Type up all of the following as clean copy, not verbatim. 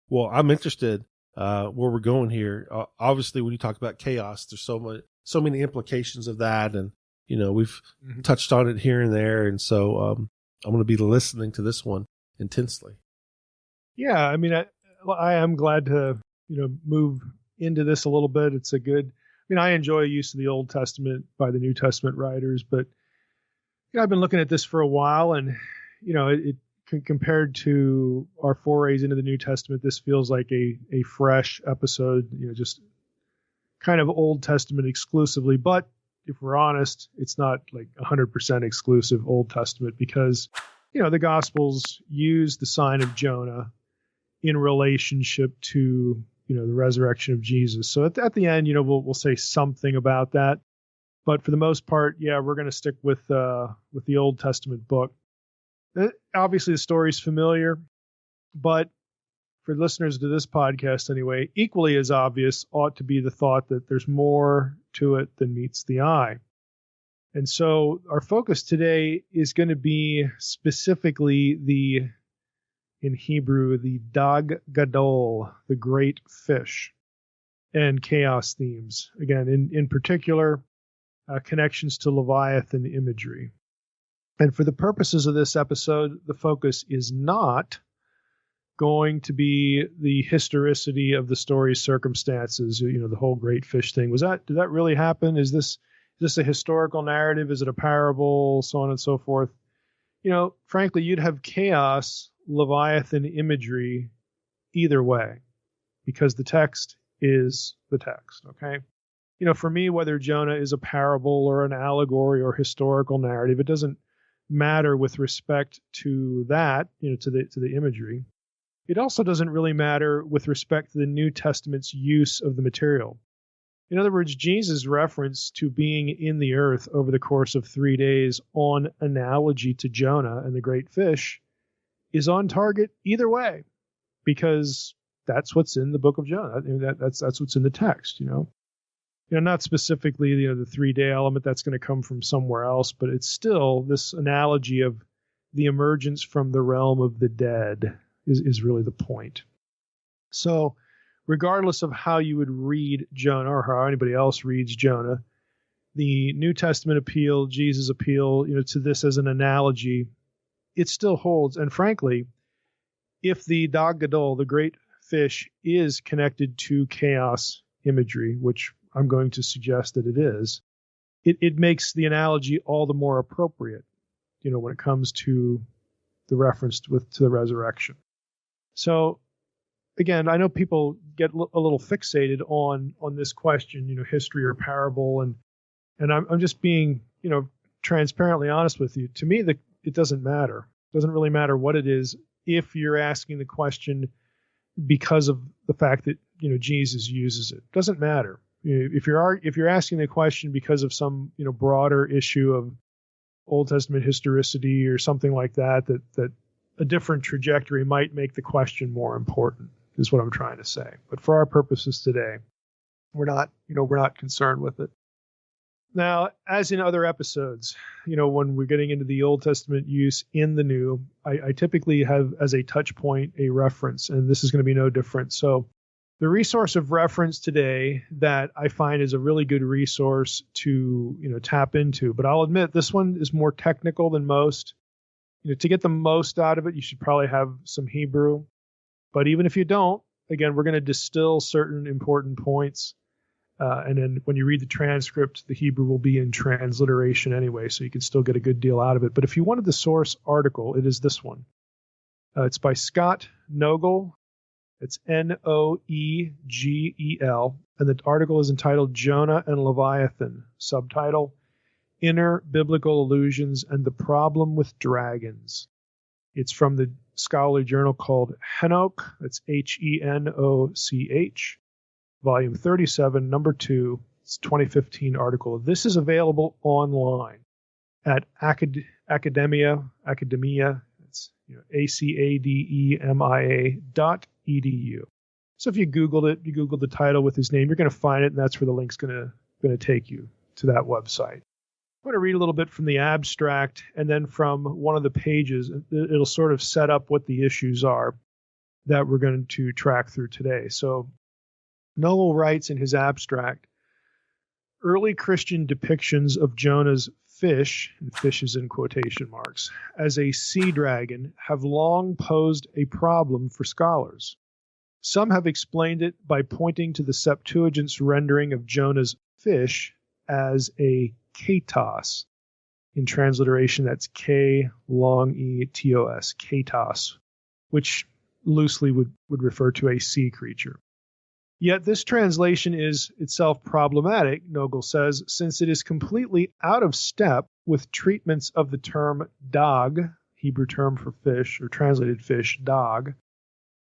Well, I'm interested where we're going here. Obviously, when you talk about chaos, there's so many implications of that, and we've touched on it here and there, and so I'm going to be listening to this one intensely. Yeah, I mean, I am glad to move into this a little bit. It's a good. I mean, I enjoy use of the Old Testament by the New Testament writers, but I've been looking at this for a while, and it compared to our forays into the New Testament, this feels like a fresh episode. Just kind of Old Testament exclusively, but if we're honest, it's not like 100% exclusive Old Testament because the Gospels use the sign of Jonah in relationship to the resurrection of Jesus. So at the end, we'll say something about that. But for the most part, yeah, we're going to stick with the Old Testament book. Obviously, the story's familiar, but for listeners to this podcast anyway, equally as obvious ought to be the thought that there's more to it than meets the eye. And so our focus today is going to be specifically in Hebrew, the Dag Gadol, the great fish, and chaos themes. Again, in particular, connections to Leviathan imagery. And for the purposes of this episode, the focus is not going to be the historicity of the story's circumstances, the whole great fish thing. Did that really happen? Is this a historical narrative? Is it a parable? So on and so forth. Frankly, you'd have chaos, Leviathan imagery either way, because the text is the text, okay? For me, whether Jonah is a parable or an allegory or historical narrative, it doesn't matter with respect to that, to the imagery. It also doesn't really matter with respect to the New Testament's use of the material. In other words, Jesus' reference to being in the earth over the course of 3 days on analogy to Jonah and the great fish is on target either way, because that's what's in the book of Jonah. I mean, that's what's in the text, not specifically the 3-day element that's going to come from somewhere else, but it's still this analogy of the emergence from the realm of the dead is really the point. So regardless of how you would read Jonah or how anybody else reads Jonah, the New Testament appeal, Jesus' appeal, to this as an analogy, it still holds. And frankly, if the Dag Gadol, the great fish, is connected to chaos imagery, which I'm going to suggest that it is, it makes the analogy all the more appropriate, when it comes to the reference to the resurrection. So again, I know people get a little fixated on this question, history or parable, and I'm just being, transparently honest with you. To me, it doesn't matter. It doesn't really matter what it is if you're asking the question because of the fact that Jesus uses it. It doesn't matter. If you're asking the question because of some broader issue of Old Testament historicity or something like that a different trajectory might make the question more important, is what I'm trying to say. But for our purposes today, we're not concerned with it. Now, as in other episodes, when we're getting into the Old Testament use in the New, I typically have as a touch point a reference, and this is going to be no different. So the resource of reference today that I find is a really good resource to tap into, but I'll admit this one is more technical than most. To get the most out of it, you should probably have some Hebrew. But even if you don't, again, we're going to distill certain important points. And then when you read the transcript, the Hebrew will be in transliteration anyway, so you can still get a good deal out of it. But if you wanted the source article, it is this one. It's by Scott Nogel. It's Noegel. And the article is entitled Jonah and Leviathan. Subtitle, Inner Biblical Allusions and the Problem with Dragons. It's from the scholarly journal called Henoch. That's Henoch, volume 37, number 2. It's a 2015 article. This is available online at Academia. It's academia.edu. So if you Googled it, you Googled the title with his name, you're going to find it, and that's where the link's going to take you to that website. I'm going to read a little bit from the abstract, and then from one of the pages, it'll sort of set up what the issues are. that we're going to track through today. So Noel writes in his abstract, early Christian depictions of Jonah's fish, and fish is in quotation marks, as a sea dragon have long posed a problem for scholars. Some have explained it by pointing to the Septuagint's rendering of Jonah's fish as a katos. In transliteration, that's K long E T O S, katos, which loosely would refer to a sea creature. Yet this translation is itself problematic, Nogel says, since it is completely out of step with treatments of the term dag, Hebrew term for fish, or translated fish, dag,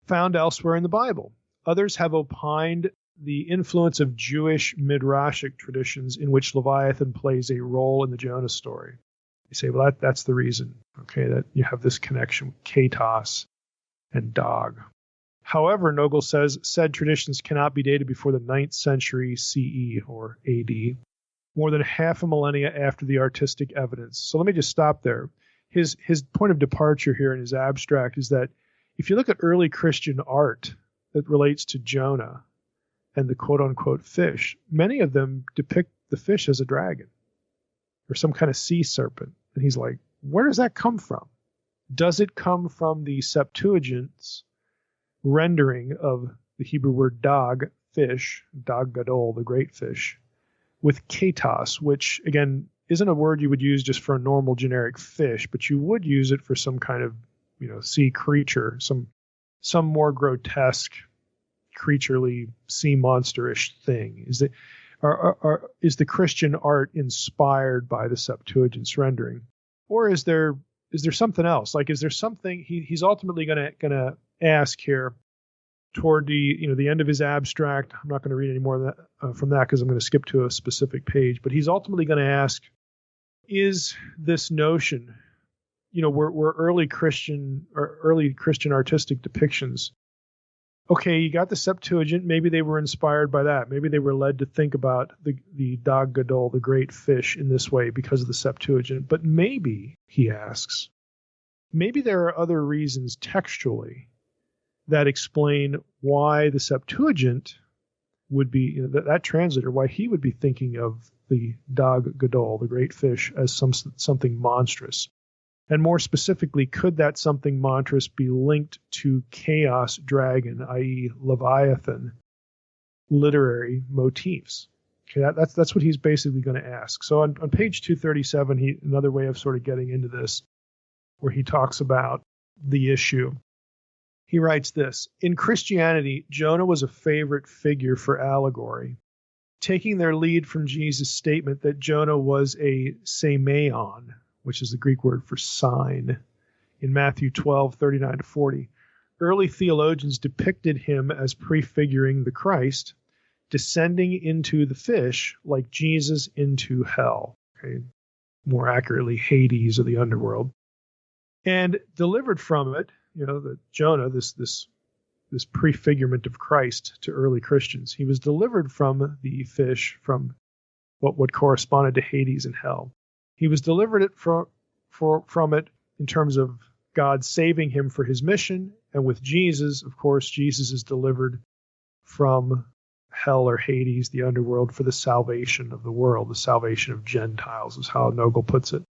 found elsewhere in the Bible. Others have opined the influence of Jewish midrashic traditions in which Leviathan plays a role in the Jonah story. You say, well, that's the reason, okay, that you have this connection with katos and dag. However, Nogel says said traditions cannot be dated before the 9th century CE or AD, more than half a millennia after the artistic evidence. So let me just stop there. His point of departure here in his abstract is that if you look at early Christian art that relates to Jonah and the quote-unquote fish, many of them depict the fish as a dragon or some kind of sea serpent. And he's like, where does that come from? Does it come from the Septuagint's rendering of the Hebrew word dag, fish, dag Gadol, the great fish, with katos, which, again, isn't a word you would use just for a normal generic fish, but you would use it for some kind of sea creature, some more grotesque, creaturely, sea monsterish thing. Is the Christian art inspired by the Septuagint's rendering, or is there something else? Like, is there something he's ultimately gonna ask here toward the end of his abstract? I'm not going to read any more of that from that because I'm going to skip to a specific page. But he's ultimately going to ask: is this notion, were early Christian artistic depictions? Okay, you got the Septuagint. Maybe they were inspired by that. Maybe they were led to think about the dag Gadol, the great fish, in this way because of the Septuagint. But maybe, he asks, maybe there are other reasons textually that explain why the Septuagint would be, that translator, why he would be thinking of the dag Gadol, the great fish, as something monstrous. And more specifically, could that something monstrous be linked to chaos dragon, i.e. Leviathan, literary motifs? Okay, that's what he's basically going to ask. So on page 237, another way of sort of getting into this, where he talks about the issue. He writes this: in Christianity, Jonah was a favorite figure for allegory, taking their lead from Jesus' statement that Jonah was a semeion, which is the Greek word for sign, in Matthew 12:39-40. Early theologians depicted him as prefiguring the Christ, descending into the fish like Jesus into hell, okay, more accurately Hades, or the underworld, and delivered from it, that Jonah, this prefigurement of Christ to early Christians, he was delivered from the fish, from what corresponded to Hades and hell. He was delivered from it in terms of God saving him for his mission, and with Jesus, of course, Jesus is delivered from hell or Hades, the underworld, for the salvation of the world, the salvation of Gentiles, is how Nogel puts it.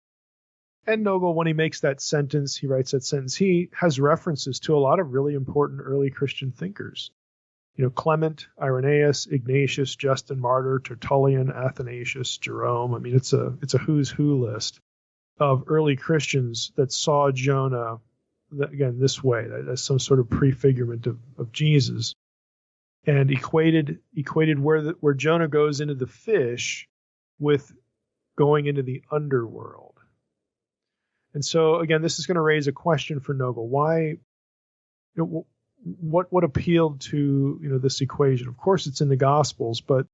And Nogel, when he makes that sentence, he writes that sentence, he has references to a lot of really important early Christian thinkers. Clement, Irenaeus, Ignatius, Justin Martyr, Tertullian, Athanasius, Jerome. I mean, it's a who's who list of early Christians that saw Jonah, again, this way, as some sort of prefigurement of Jesus, and equated where Jonah goes into the fish with going into the underworld. And so, again, this is going to raise a question for Nogel. Why, what appealed to, this equation? Of course, it's in the Gospels, but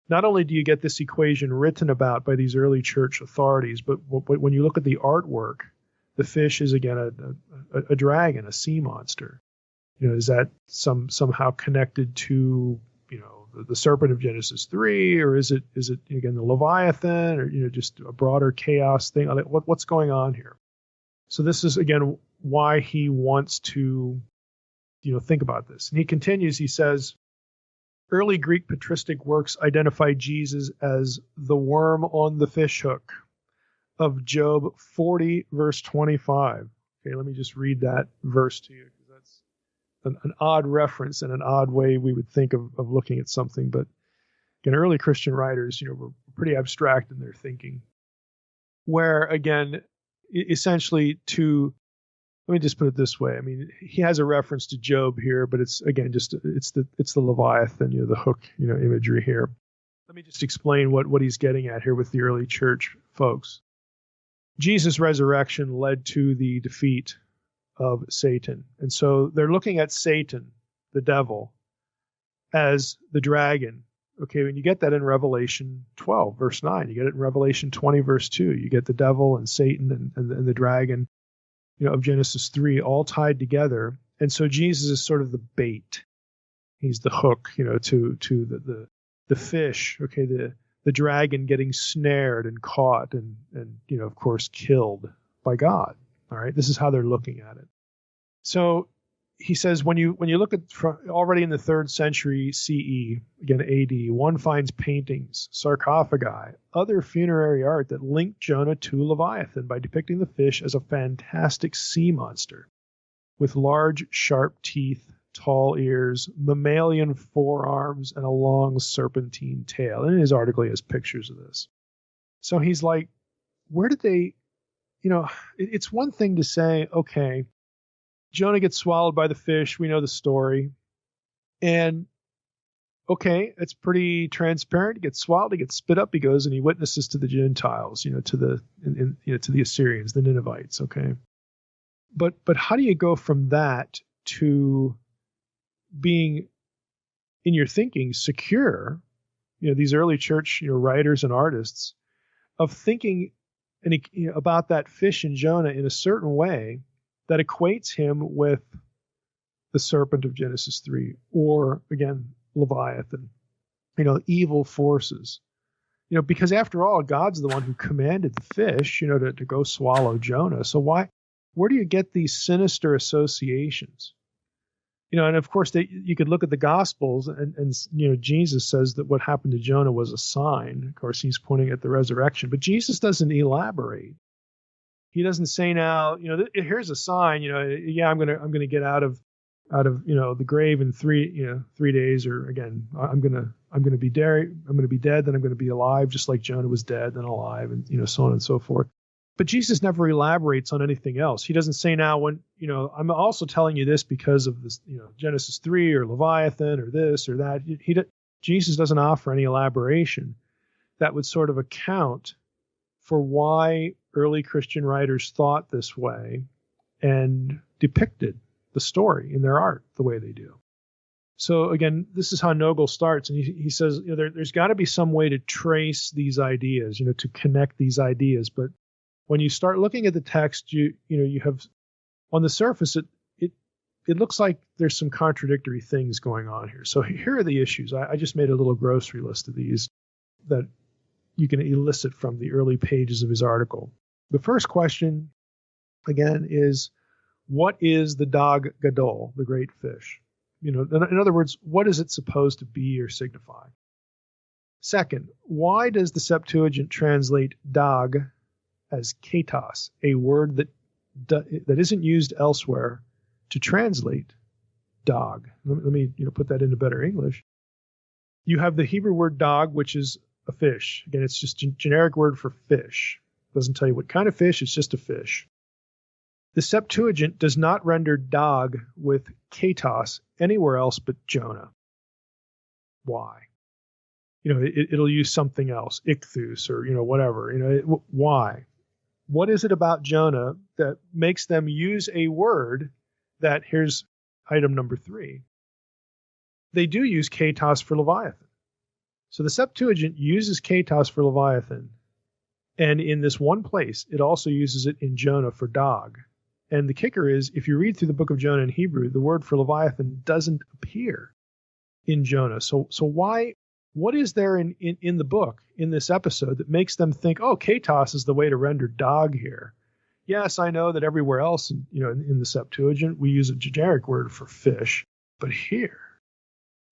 not only do you get this equation written about by these early church authorities, but when you look at the artwork, the fish is, again, a dragon, a sea monster. Is that somehow connected to, the serpent of Genesis 3, or is it again the Leviathan, or just a broader chaos thing? What's going on here? So this is, again, why he wants to think about this. And he continues, he says, early Greek patristic works identify Jesus as the worm on the fishhook of Job 40, verse 25. Okay, let me just read that verse to you, because that's an odd reference and an odd way we would think of looking at something. But again, early Christian writers, were pretty abstract in their thinking, where, again, essentially let me just put it this way. I mean, he has a reference to Job here, but it's, again, just it's the Leviathan, the hook, imagery here. Let me just explain what he's getting at here with the early church folks. Jesus' resurrection led to the defeat of Satan. And so they're looking at Satan, the devil, as the dragon. Okay, when you get that in Revelation 12, verse 9, you get it in Revelation 20, verse 2. You get the devil and Satan and the dragon, of Genesis 3, all tied together. And so Jesus is sort of the bait. He's the hook, to the fish, okay, the dragon getting snared and caught and of course, killed by God. All right, this is how they're looking at it. So he says, when you look at already in the 3rd century CE, again AD, one finds paintings, sarcophagi, other funerary art that link Jonah to Leviathan by depicting the fish as a fantastic sea monster with large, sharp teeth, tall ears, mammalian forearms, and a long serpentine tail. And in his article, he has pictures of this. So he's like, where did they, it's one thing to say, okay, Jonah gets swallowed by the fish. We know the story. And okay, it's pretty transparent. He gets swallowed, he gets spit up, he goes and he witnesses to the Gentiles, to the Assyrians, the Ninevites, okay? But how do you go from that to being, in your thinking, secure, these early church, writers and artists, of thinking about that fish in Jonah in a certain way that equates him with the serpent of Genesis 3, or, again, Leviathan, evil forces. Because after all, God's the one who commanded the fish, to go swallow Jonah. So where do you get these sinister associations? And of course, you could look at the Gospels and Jesus says that what happened to Jonah was a sign. Of course, he's pointing at the resurrection, but Jesus doesn't elaborate. He doesn't say now, here's a sign, I'm going to get out of the grave in 3 days, or again, I'm going to be dead, then I'm going to be alive, just like Jonah was dead, then alive, and so on and so forth. But Jesus never elaborates on anything else. He doesn't say now, when I'm also telling you this because of this, Genesis 3 or Leviathan or this or that. Jesus doesn't offer any elaboration that would sort of account for why early Christian writers thought this way and depicted the story in their art the way they do. So again, this is how Nogel starts, and he says, there's got to be some way to trace these ideas, to connect these ideas. But when you start looking at the text, you have, on the surface, it looks like there's some contradictory things going on here. So here are the issues. I just made a little grocery list of these that you can elicit from the early pages of his article. The first question, again, is, what is the dog Gadol, the great fish? In other words, what is it supposed to be or signify? Second, why does the Septuagint translate dog as katos, a word that isn't used elsewhere to translate dog? Let me put that into better English. You have the Hebrew word dog, which is a fish. Again, it's just a generic word for fish. It doesn't tell you what kind of fish, it's just a fish. The Septuagint does not render dog with katos anywhere else but Jonah. Why? It'll use something else, ichthus or whatever. Why? What is it about Jonah that makes them use a word that, here's item number 3. They do use katos for Leviathan. So the Septuagint uses katos for Leviathan, and in this one place, it also uses it in Jonah for dog. And the kicker is, if you read through the book of Jonah in Hebrew, the word for Leviathan doesn't appear in Jonah. So why? What is there in the book, in this episode, that makes them think, oh, katos is the way to render dog here? Yes, I know that everywhere else, in the Septuagint, we use a generic word for fish. But here,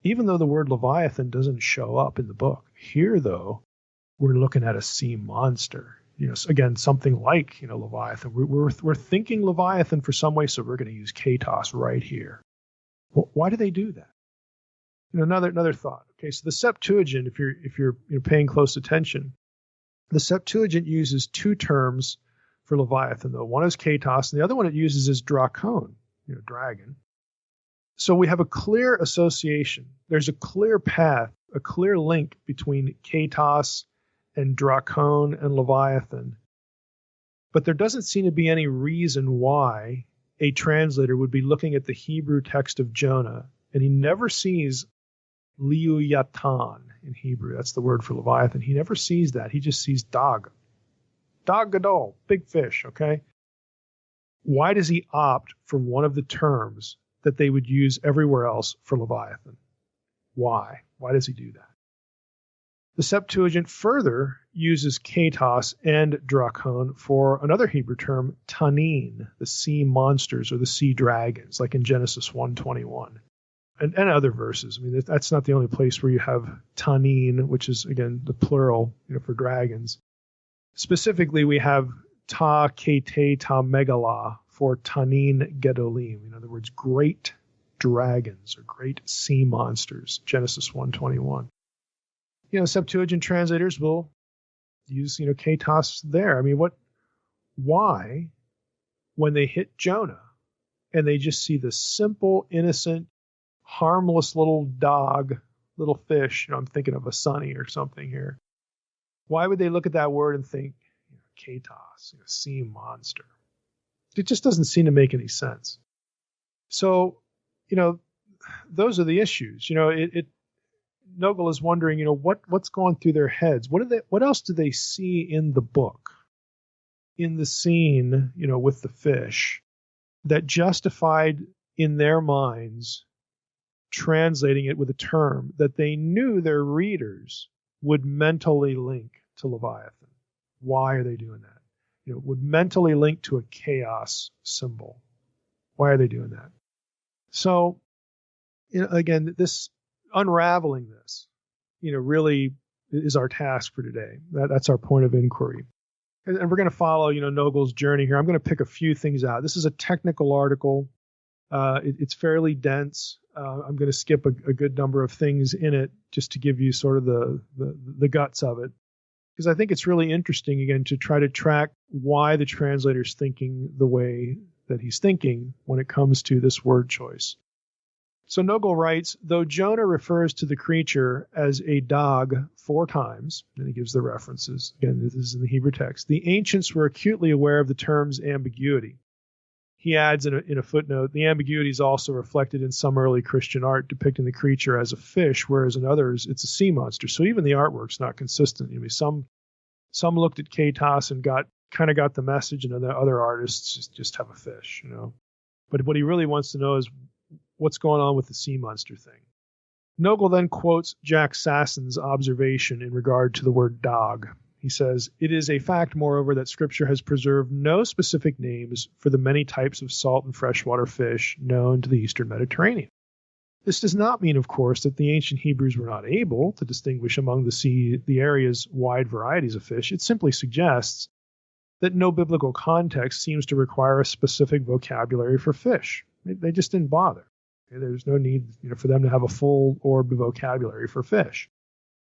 even though the word Leviathan doesn't show up in the book, here, though, we're looking at a sea monster. Again, something like, Leviathan. We're thinking Leviathan for some way, so we're going to use katos right here. Well, why do they do that? Another thought. Okay, so the Septuagint, if you're paying close attention, the Septuagint uses two terms for Leviathan, though. One is katos, and the other one it uses is drakon, dragon. So we have a clear association. There's a clear path, a clear link between katos and drakon and Leviathan. But there doesn't seem to be any reason why a translator would be looking at the Hebrew text of Jonah, and he never sees Leviathan in Hebrew. That's the word for Leviathan. He never sees that. He just sees Dag. Dag Gadol, big fish, okay? Why does he opt for one of the terms that they would use everywhere else for Leviathan? Why? Why does he do that? The Septuagint further uses katos and drakon for another Hebrew term, tanin, the sea monsters or the sea dragons, like in Genesis 1:21. And other verses. I mean, that's not the only place where you have tanin, which is, again, the plural, for dragons. Specifically, we have ta kete ta megala for tanin gedolim. In other words, great dragons or great sea monsters. Genesis 1:21. Septuagint translators will use, katos there. I mean, why, when they hit Jonah and they just see the simple, innocent, harmless little dog, little fish, I'm thinking of a sunny or something here. Why would they look at that word and think, katos, sea monster? It just doesn't seem to make any sense. So, those are the issues. Nogel is wondering, what's going through their heads? What else do they see in the book, in the scene, with the fish, that justified in their minds translating it with a term that they knew their readers would mentally link to Leviathan? Why are they doing that? Would mentally link to a chaos symbol. Why are they doing that? So, again, this unraveling this, really is our task for today. That's our point of inquiry. And we're going to follow, Nogel's journey here. I'm going to pick a few things out. This is a technical article. It's fairly dense. I'm going to skip a good number of things in it just to give you sort of the guts of it. Because I think it's really interesting, again, to try to track why the translator's thinking the way that he's thinking when it comes to this word choice. So Nogel writes, though Jonah refers to the creature as a dog 4 times, and he gives the references, again, this is in the Hebrew text, the ancients were acutely aware of the term's ambiguity. He adds in a footnote, the ambiguity is also reflected in some early Christian art depicting the creature as a fish, whereas in others it's a sea monster. So even the artwork's not consistent. I mean, some looked at katos and got the message, and the other artists just have a fish, But what he really wants to know is what's going on with the sea monster thing. Nogel then quotes Jack Sasson's observation in regard to the word dog. He says, it is a fact, moreover, that Scripture has preserved no specific names for the many types of salt and freshwater fish known to the Eastern Mediterranean. This does not mean, of course, that the ancient Hebrews were not able to distinguish among the area's wide varieties of fish. It simply suggests that no biblical context seems to require a specific vocabulary for fish. They just didn't bother. Okay, there's no need for them to have a full orb vocabulary for fish.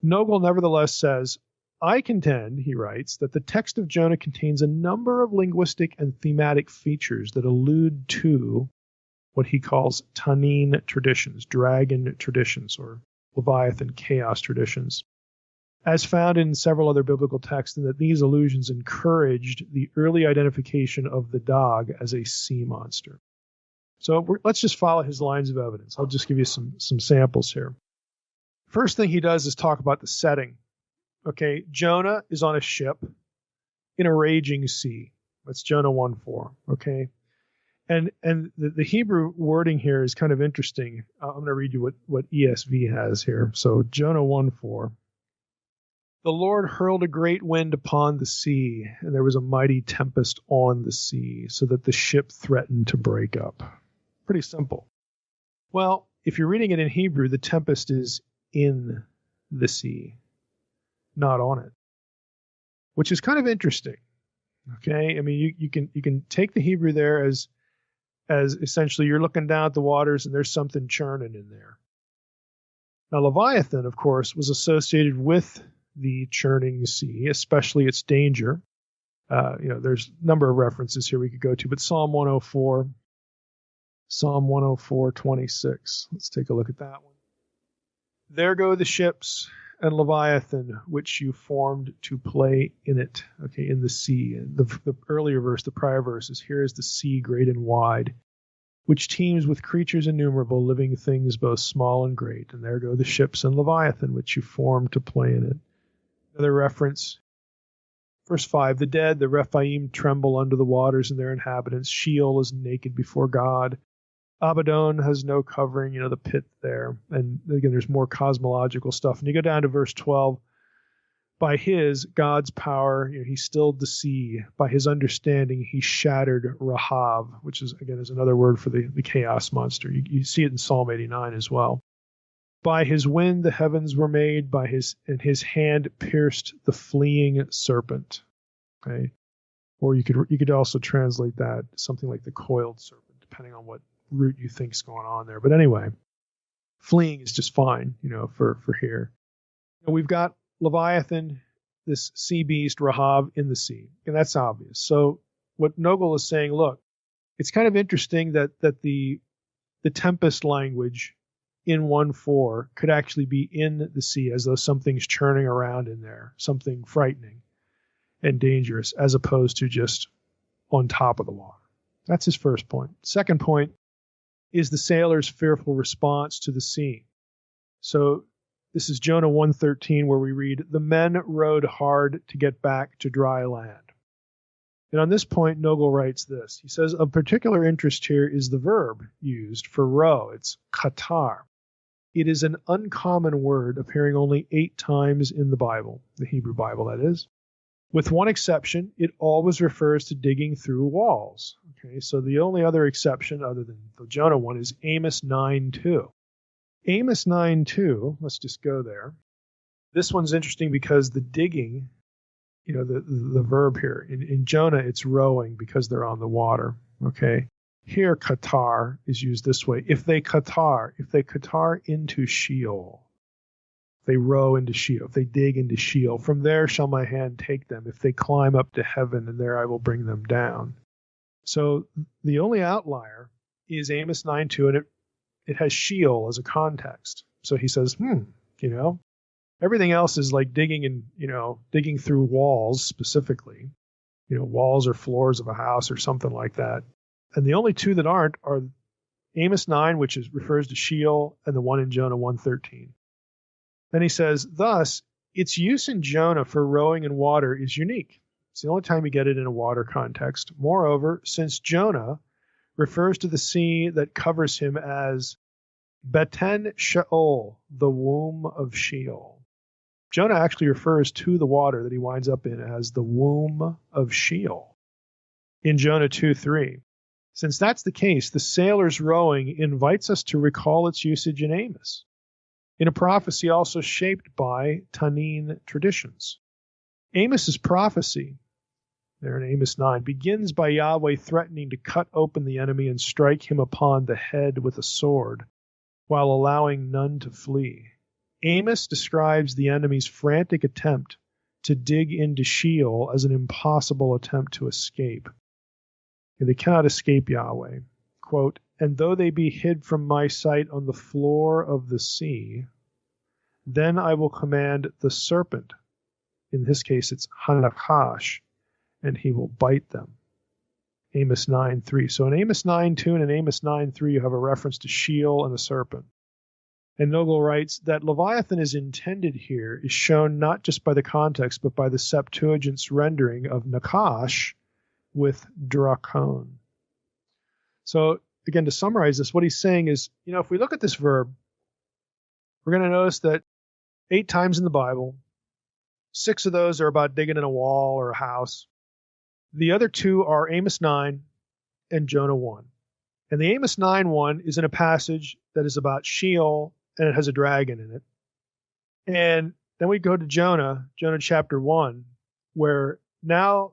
Nogel nevertheless says, I contend, he writes, that the text of Jonah contains a number of linguistic and thematic features that allude to what he calls tanin traditions, dragon traditions, or Leviathan chaos traditions, as found in several other biblical texts, and that these allusions encouraged the early identification of the dog as a sea monster. So let's just follow his lines of evidence. I'll just give you some samples here. First thing he does is talk about the setting. Okay, Jonah is on a ship in a raging sea. That's Jonah 1:4. Okay, and the Hebrew wording here is kind of interesting. I'm going to read you what ESV has here. So Jonah 1:4. The Lord hurled a great wind upon the sea, and there was a mighty tempest on the sea, so that the ship threatened to break up. Pretty simple. Well, if you're reading it in Hebrew, the tempest is in the sea, not on it, which is kind of interesting. Okay, I mean, you can take the Hebrew there as essentially you're looking down at the waters and there's something churning in there. Now, Leviathan, of course, was associated with the churning sea, especially its danger. There's a number of references here we could go to, but Psalm 104:26. Let's take a look at that one. There go the ships and Leviathan, which you formed to play in it. Okay, in the sea. The earlier verse, the prior verse is, here is the sea great and wide, which teems with creatures innumerable, living things both small and great. And there go the ships and Leviathan, which you formed to play in it. Another reference, verse 5, the dead, the Rephaim, tremble under the waters and their inhabitants. Sheol is naked before God. Abaddon has no covering, the pit there. And again, there's more cosmological stuff. And you go down to verse 12. By God's power, he stilled the sea. By his understanding, he shattered Rahav, which is another word for the chaos monster. You see it in Psalm 89 as well. By his wind, the heavens were made. And his hand pierced the fleeing serpent. Okay. Or you could also translate that something like the coiled serpent, depending on what root you think's going on there. But anyway, fleeing is just fine, for here. We've got Leviathan, this sea beast, Rahav, in the sea. And that's obvious. So what Nogel is saying, look, it's kind of interesting that the tempest language in 1:4 could actually be in the sea, as though something's churning around in there, something frightening and dangerous, as opposed to just on top of the water. That's his first point. Second point is the sailor's fearful response to the sea. So this is Jonah 1:13, where we read, the men rowed hard to get back to dry land. And on this point, Nogel writes this. He says, of particular interest here is the verb used for row. It's katar. It is an uncommon word, appearing only 8 times in the Bible, the Hebrew Bible, that is. With one exception, it always refers to digging through walls. Okay, so the only other exception, other than the Jonah one, is Amos 9:2. Amos 9:2, let's just go there. This one's interesting because the digging, the verb here, in Jonah, it's rowing because they're on the water. Okay. Here, katar is used this way. If they katar into Sheol, they row into Sheol, if they dig into Sheol, from there shall my hand take them. If they climb up to heaven, and there I will bring them down. So the only outlier is Amos 9:2, and it has Sheol as a context. So he says, everything else is like digging through walls specifically, walls or floors of a house or something like that. And the only 2 that aren't are Amos 9, which refers to Sheol, and the one in Jonah 1:13. Then he says, thus, its use in Jonah for rowing in water is unique. It's the only time you get it in a water context. Moreover, since Jonah refers to the sea that covers him as Beten Sheol, the womb of Sheol. Jonah actually refers to the water that he winds up in as the womb of Sheol in Jonah 2:3. Since that's the case, the sailor's rowing invites us to recall its usage in Amos, in a prophecy also shaped by Tannin traditions. Amos's prophecy, there in Amos 9, begins by Yahweh threatening to cut open the enemy and strike him upon the head with a sword, while allowing none to flee. Amos describes the enemy's frantic attempt to dig into Sheol as an impossible attempt to escape. And they cannot escape Yahweh. Quote, and though they be hid from my sight on the floor of the sea, then I will command the serpent, in this case it's Hanakash, and he will bite them. Amos 9:3. So in Amos 9:2 and in Amos 9:3 you have a reference to Sheol and a serpent. And Nogel writes that Leviathan is intended here is shown not just by the context, but by the Septuagint's rendering of Nakash with Drakon. So again, to summarize this, what he's saying is, if we look at this verb, we're going to notice that 8 times in the Bible, 6 of those are about digging in a wall or a house. The other 2 are Amos 9 and Jonah 1. And the Amos 9 one is in a passage that is about Sheol, and it has a dragon in it. And then we go to Jonah chapter 1, where now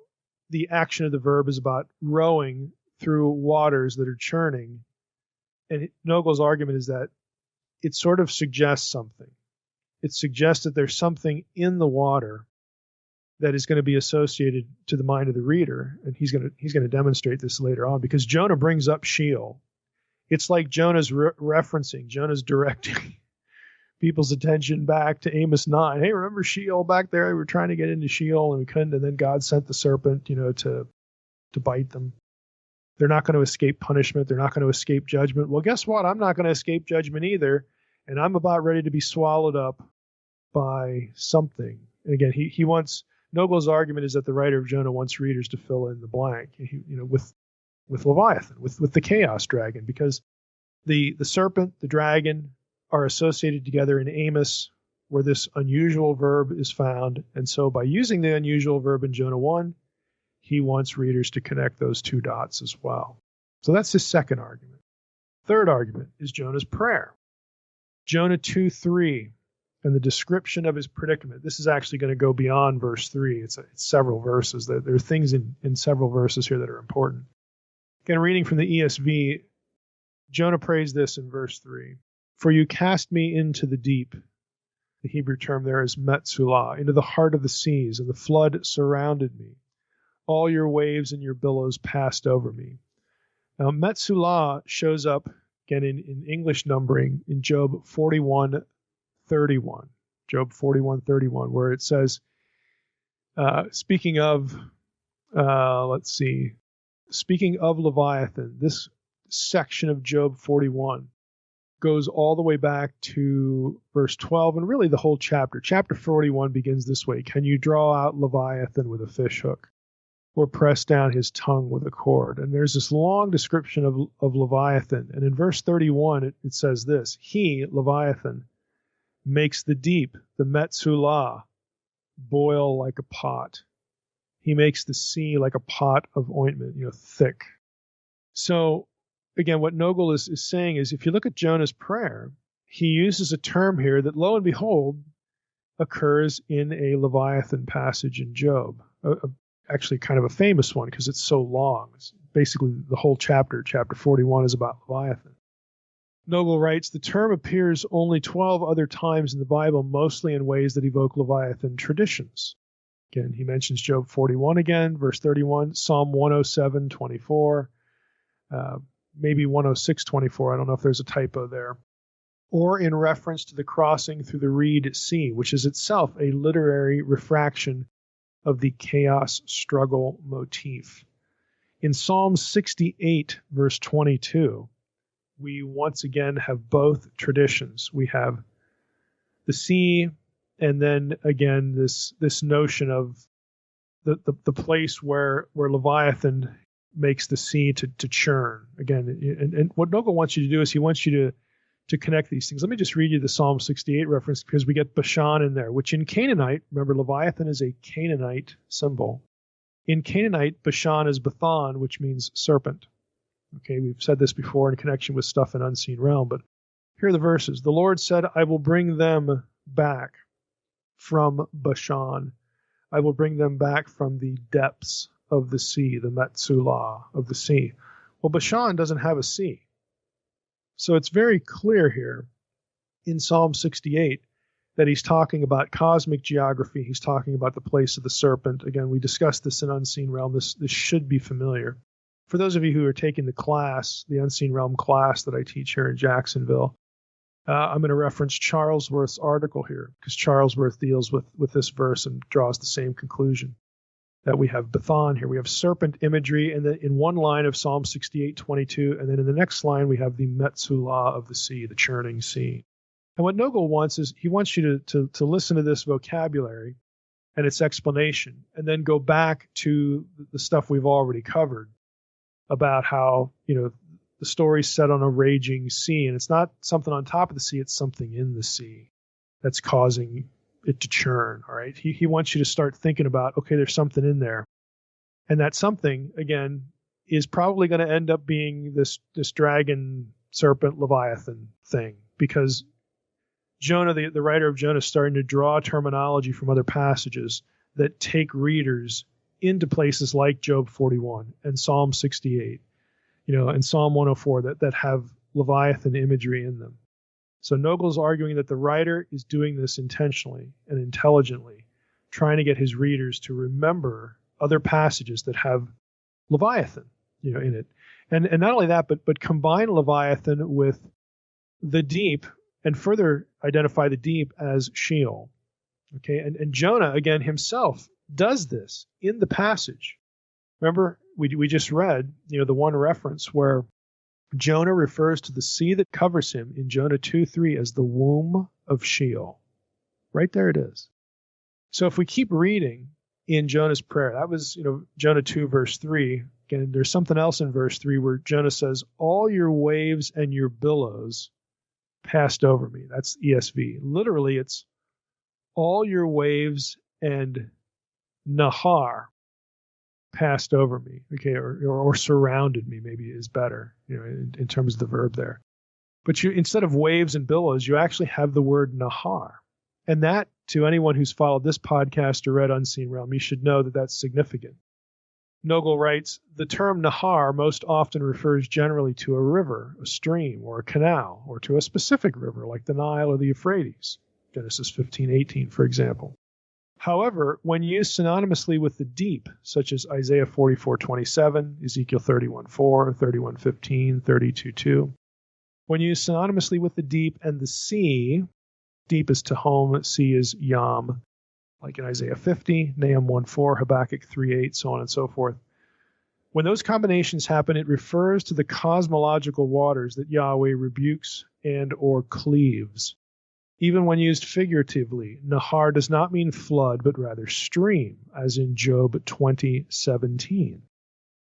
the action of the verb is about rowing through waters that are churning. And Nogel's argument is that it sort of suggests something. It suggests that there's something in the water that is going to be associated to the mind of the reader, and he's going to demonstrate this later on, because Jonah brings up Sheol. It's like Jonah's referencing, Jonah's directing people's attention back to Amos 9. Hey, remember Sheol back there? We were trying to get into Sheol and we couldn't, and then God sent the serpent, to bite them. They're not going to escape punishment. They're not going to escape judgment. Well, guess what? I'm not going to escape judgment either, and I'm about ready to be swallowed up by something. And again, he wants, Nogel's argument is that the writer of Jonah wants readers to fill in the blank, with Leviathan, with the chaos dragon, because the serpent, the dragon are associated together in Amos, where this unusual verb is found. And so by using the unusual verb in Jonah 1, he wants readers to connect those 2 dots as well. So that's his second argument. Third argument is Jonah's prayer. Jonah 2:3. And the description of his predicament. This is actually going to go beyond verse 3. It's several verses. There are things in several verses here that are important. Again, reading from the ESV, Jonah prays this in verse 3. For you cast me into the deep. The Hebrew term there is metzulah, into the heart of the seas, and the flood surrounded me. All your waves and your billows passed over me. Now, metzulah shows up, again, in English numbering in Job 41:31. Job 41:31, where it says, speaking of Leviathan, this section of Job 41 goes all the way back to verse 12, and really the whole chapter. Chapter 41 begins this way: can you draw out Leviathan with a fish hook, or press down his tongue with a cord? And there's this long description of Leviathan, and in verse 31 it says this: he, Leviathan, makes the deep, the metzulah, boil like a pot. He makes the sea like a pot of ointment, thick. So, again, what Nogel is saying is, if you look at Jonah's prayer, he uses a term here that, lo and behold, occurs in a Leviathan passage in Job. Actually, kind of a famous one because it's so long. It's basically the whole chapter 41, is about Leviathan. Nogel writes, the term appears only 12 other times in the Bible, mostly in ways that evoke Leviathan traditions. Again, he mentions Job 41 again, verse 31, Psalm 107:24, maybe 106:24. I don't know if there's a typo there. Or in reference to the crossing through the Reed Sea, which is itself a literary refraction of the chaos struggle motif. In Psalm 68, verse 22, we once again have both traditions. We have the sea, and then again this notion of the place where Leviathan makes the sea to churn. Again, and what Nogel wants you to do is he wants you to connect these things. Let me just read you the Psalm 68 reference, because we get Bashan in there, which in Canaanite, remember Leviathan is a Canaanite symbol. In Canaanite, Bashan is Bathan, which means serpent. Okay, we've said this before in connection with stuff in unseen realm, but here are the verses. The Lord said, I will bring them back from Bashan. I will bring them back from the depths of the sea, the metzulah of the sea. Well, Bashan doesn't have a sea. So it's very clear here in Psalm 68 that he's talking about cosmic geography. He's talking about the place of the serpent. Again, we discussed this in Unseen Realm. This should be familiar. For those of you who are taking the class, the Unseen Realm class that I teach here in Jacksonville, I'm going to reference Charlesworth's article here, because Charlesworth deals with this verse and draws the same conclusion. That we have Bathan here. We have serpent imagery, and then in one line of Psalm 68:22, and then in the next line we have the metzulah of the sea, the churning sea. And what Nogel wants is he wants you to listen to this vocabulary and its explanation, and then go back to the stuff we've already covered about how, the story's set on a raging sea, and it's not something on top of the sea, it's something in the sea that's causing it to churn. All right. He wants you to start thinking about, okay, there's something in there. And that something, again, is probably going to end up being this dragon, serpent, Leviathan thing, because Jonah, the writer of Jonah, is starting to draw terminology from other passages that take readers into places like Job 41 and Psalm 68, and Psalm 104 that have Leviathan imagery in them. So Nogel's arguing that the writer is doing this intentionally and intelligently, trying to get his readers to remember other passages that have Leviathan, in it. And not only that, but combine Leviathan with the deep and further identify the deep as Sheol. Okay, and Jonah, again, himself does this in the passage. Remember, we just read, the one reference where Jonah refers to the sea that covers him in Jonah 2:3 as the womb of Sheol. Right there it is. So if we keep reading in Jonah's prayer, that was, Jonah 2 verse 3. Again, there's something else in verse 3 where Jonah says, all your waves and your billows passed over me. That's ESV. Literally, it's all your waves and nahar passed over me, okay, or surrounded me, maybe is better, in terms of the verb there. But instead of waves and billows, you actually have the word nahar. And that, to anyone who's followed this podcast or read Unseen Realm, you should know that that's significant. Nogel writes, the term nahar most often refers generally to a river, a stream, or a canal, or to a specific river like the Nile or the Euphrates, Genesis 15:18, for example. However, when used synonymously with the deep, such as Isaiah 44:27, Ezekiel 31:4, 31:15, 32:2, when used synonymously with the deep and the sea, deep is Tehom, sea is Yam, like in Isaiah 50, Nahum 1:4, Habakkuk 3:8, so on and so forth. When those combinations happen, it refers to the cosmological waters that Yahweh rebukes and or cleaves. Even when used figuratively, nahar does not mean flood, but rather stream, as in Job 20:17.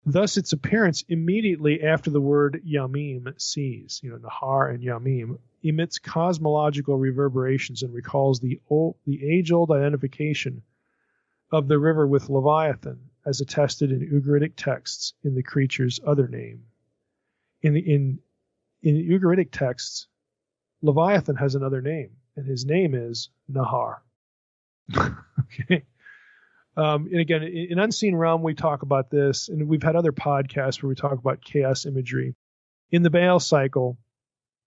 Thus, its appearance immediately after the word yamim, seas, nahar and yamim, emits cosmological reverberations and recalls the age-old identification of the river with Leviathan, as attested in Ugaritic texts in the creature's other name. In Ugaritic texts, Leviathan has another name, and his name is Nahar. Okay. And again, in Unseen Realm, we talk about this, and we've had other podcasts where we talk about chaos imagery. In the Baal cycle,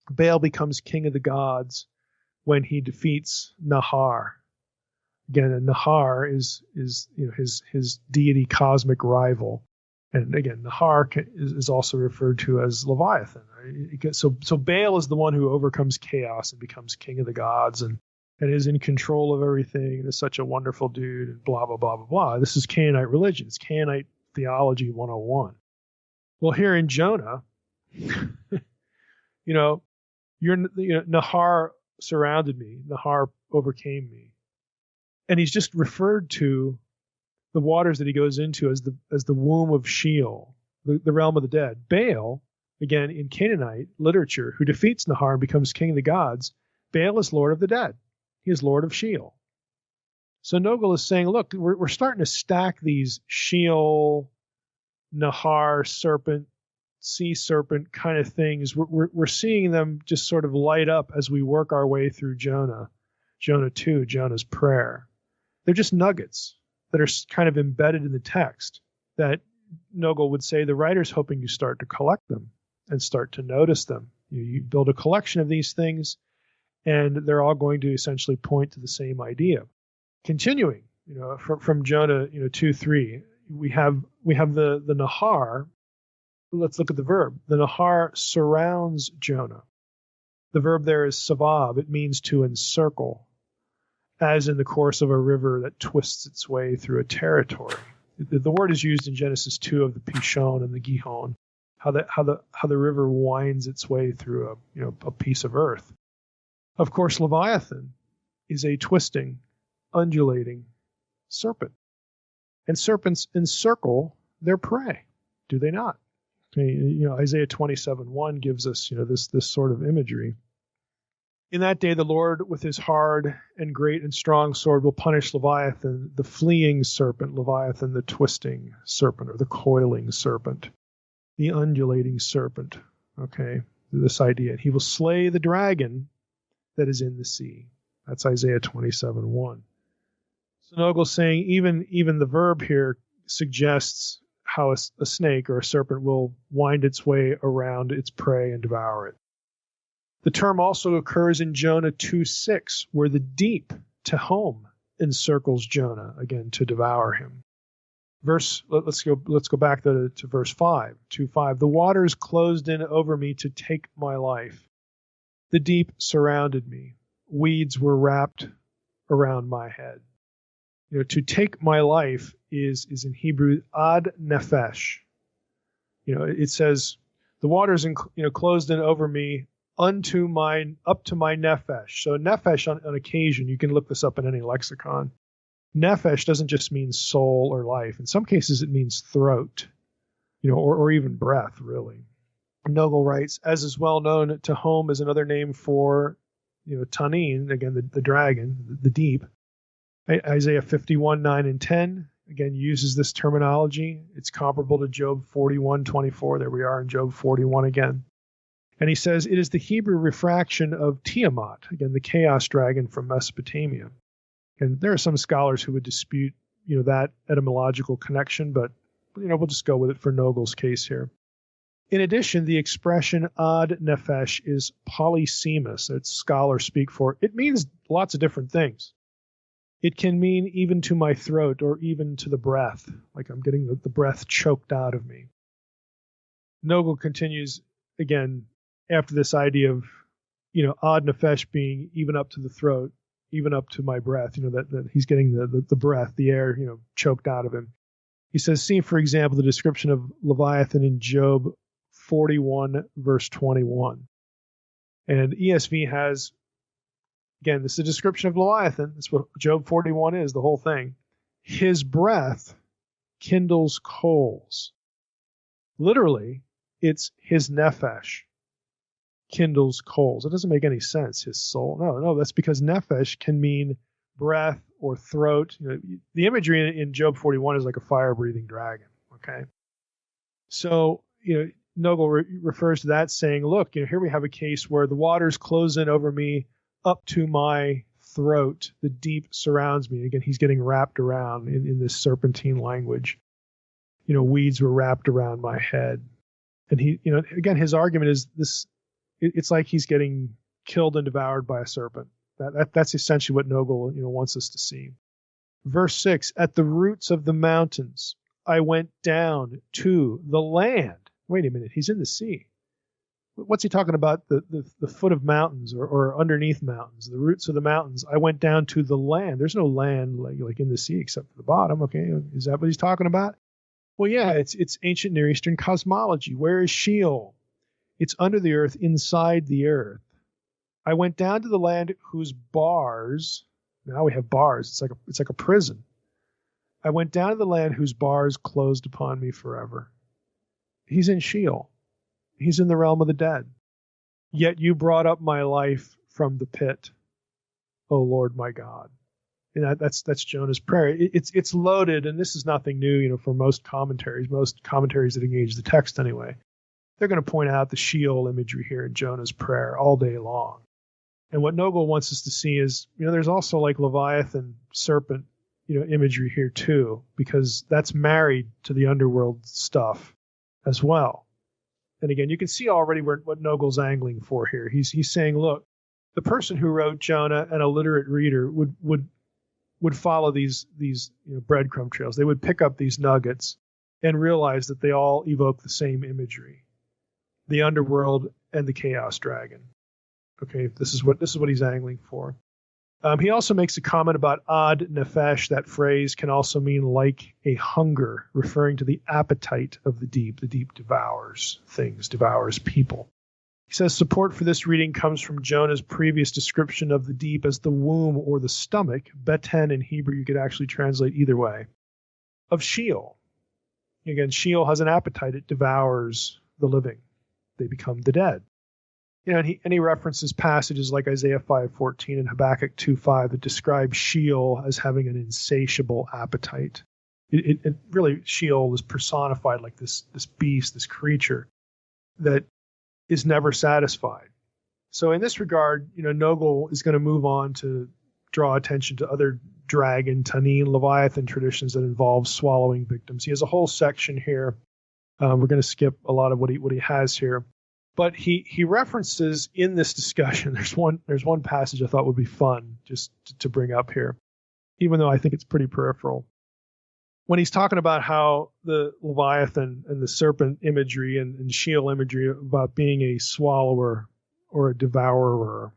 Baal becomes king of the gods when he defeats Nahar. Again, and Nahar is his deity cosmic rival. And again, Nahar is also referred to as Leviathan. Right? So Baal is the one who overcomes chaos and becomes king of the gods and is in control of everything and is such a wonderful dude and blah, blah, blah, blah, blah. This is Canaanite religion. It's Canaanite theology 101. Well, here in Jonah, Nahar surrounded me. Nahar overcame me. And he's just referred to the waters that he goes into as the womb of Sheol, the realm of the dead. Baal, again, in Canaanite literature, who defeats Nahar and becomes king of the gods, Baal is lord of the dead. He is lord of Sheol. So Nogel is saying, look, we're starting to stack these Sheol, Nahar, serpent, sea serpent kind of things. We're seeing them just sort of light up as we work our way through Jonah 2, Jonah's prayer. They're just nuggets that are kind of embedded in the text that Nogel would say the writer's hoping you start to collect them and start to notice them. You build a collection of these things, and they're all going to essentially point to the same idea. Continuing, from Jonah, 2:3, we have the Nahar. Let's look at the verb. The Nahar surrounds Jonah. The verb there is savab. It means to encircle, as in the course of a river that twists its way through a territory. The word is used in Genesis 2 of the Pishon and the Gihon, how the river winds its way through a piece of earth. Of course, Leviathan is a twisting, undulating serpent, and serpents encircle their prey, do they not? Isaiah 27:1 gives us this sort of imagery. In that day, the Lord with his hard and great and strong sword will punish Leviathan, the fleeing serpent, Leviathan, the twisting serpent, or the coiling serpent, the undulating serpent. Okay, this idea. He will slay the dragon that is in the sea. That's Isaiah 27:1. So Nogel's saying even the verb here suggests how a snake or a serpent will wind its way around its prey and devour it. The term also occurs in Jonah 2:6, where the deep, Tehom, encircles Jonah, again, to devour him. Let's go back to verse 5, 2:5. The waters closed in over me to take my life. The deep surrounded me. Weeds were wrapped around my head. To take my life is in Hebrew ad nefesh. It says the waters closed in over me up to my nefesh. So nefesh on occasion, you can look this up in any lexicon. Nefesh doesn't just mean soul or life. In some cases, it means throat, or even breath, really. Nogel writes, as is well known, Tehom is another name for, Tanin, again, the dragon, the deep. Isaiah 51:9 and 10, again, uses this terminology. It's comparable to Job 41:24. There we are in Job 41 again. And he says it is the Hebrew refraction of Tiamat, again, the chaos dragon from Mesopotamia. And there are some scholars who would dispute, that etymological connection, but, we'll just go with it for Nogel's case here. In addition, the expression ad nefesh is polysemous. It's scholar speak for. It means lots of different things. It can mean even to my throat or even to the breath, like I'm getting the breath choked out of me. Nogel continues, again, after this idea of, ad nefesh being even up to the throat, even up to my breath, that he's getting the breath, the air, choked out of him. He says, see, for example, the description of Leviathan in Job 41, verse 21. And ESV has, again, this is a description of Leviathan. That's what Job 41 is, the whole thing. His breath kindles coals. Literally, it's his nefesh kindles coals. It doesn't make any sense, his soul. No, that's because nefesh can mean breath or throat. The imagery in Job 41 is like a fire-breathing dragon, okay? So, Nogel refers to that saying, look, here we have a case where the waters close in over me up to my throat. The deep surrounds me. Again, he's getting wrapped around in this serpentine language. Weeds were wrapped around my head. And he, again, his argument is this, it's like he's getting killed and devoured by a serpent. That's essentially what Nogel, wants us to see. Verse 6, at the roots of the mountains, I went down to the land. Wait a minute, he's in the sea. What's he talking about? The foot of mountains or underneath mountains, the roots of the mountains. I went down to the land. There's no land like in the sea except for the bottom. Okay, is that what he's talking about? Well, yeah, it's ancient Near Eastern cosmology. Where is Sheol? It's under the earth, inside the earth. I went down to the land whose bars. Now we have bars. It's like a prison. I went down to the land whose bars closed upon me forever. He's in Sheol. He's in the realm of the dead. Yet you brought up my life from the pit, O Lord my God. And that's Jonah's prayer. It's loaded, and this is nothing new, for most commentaries that engage the text anyway. They're going to point out the Sheol imagery here in Jonah's prayer all day long. And what Nogel wants us to see is, there's also like Leviathan, serpent, imagery here too, because that's married to the underworld stuff as well. And again, you can see already what Nogel's angling for here. He's saying, look, the person who wrote Jonah, an illiterate reader, would follow these breadcrumb trails. They would pick up these nuggets and realize that they all evoke the same imagery: the underworld and the chaos dragon. Okay, this is what he's angling for. He also makes a comment about ad nefesh. That phrase can also mean like a hunger, referring to the appetite of the deep. The deep devours things, devours people. He says support for this reading comes from Jonah's previous description of the deep as the womb or the stomach. Beten in Hebrew, you could actually translate either way. Of Sheol. Again, Sheol has an appetite. It devours the living. They become the dead. And he references passages like Isaiah 5:14 and Habakkuk 2:5 that describe Sheol as having an insatiable appetite. It really, Sheol is personified like this beast, this creature that is never satisfied. So in this regard, Nogel is going to move on to draw attention to other dragon, Tannin, Leviathan traditions that involve swallowing victims. He has a whole section here. We're going to skip a lot of what he has here. But he references in this discussion, there's one passage I thought would be fun just to bring up here, even though I think it's pretty peripheral. When he's talking about how the Leviathan and the serpent imagery and Sheol imagery about being a swallower or a devourer,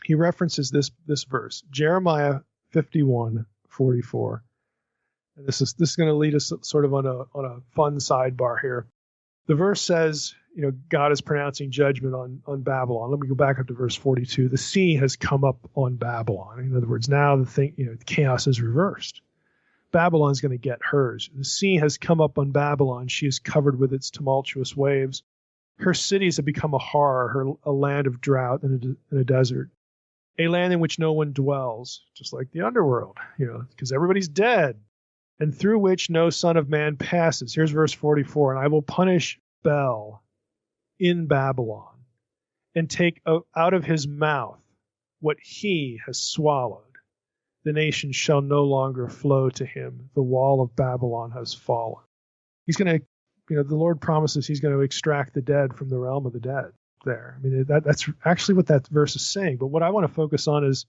he references this verse, Jeremiah 51:44. And this is going to lead us sort of on a fun sidebar here. The verse says, God is pronouncing judgment on Babylon. Let me go back up to verse 42. The sea has come up on Babylon. In other words, now the chaos is reversed. Babylon's going to get hers. The sea has come up on Babylon. She is covered with its tumultuous waves. Her cities have become a horror, a land of drought and a desert, a land in which no one dwells, just like the underworld, because everybody's dead, and through which no son of man passes. Here's verse 44. And I will punish Bel in Babylon and take out of his mouth what he has swallowed. The nation shall no longer flow to him. The wall of Babylon has fallen. He's going to, the Lord promises he's going to extract the dead from the realm of the dead there. I mean, that's actually what that verse is saying. But what I want to focus on is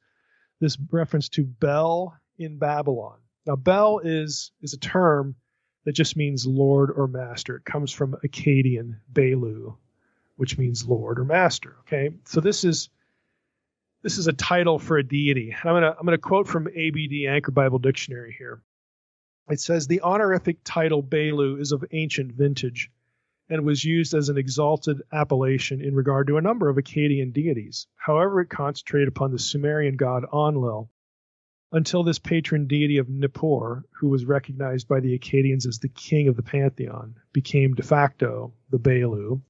this reference to Bel in Babylon. Now, Bel is a term that just means Lord or Master. It comes from Akkadian, Belu, which means Lord or Master. Okay, so this is a title for a deity. I'm gonna quote from ABD Anchor Bible Dictionary here. It says the honorific title Belu is of ancient vintage and was used as an exalted appellation in regard to a number of Akkadian deities. However, it concentrated upon the Sumerian god Enlil, until this patron deity of Nippur, who was recognized by the Akkadians as the king of the pantheon, became de facto the Belu,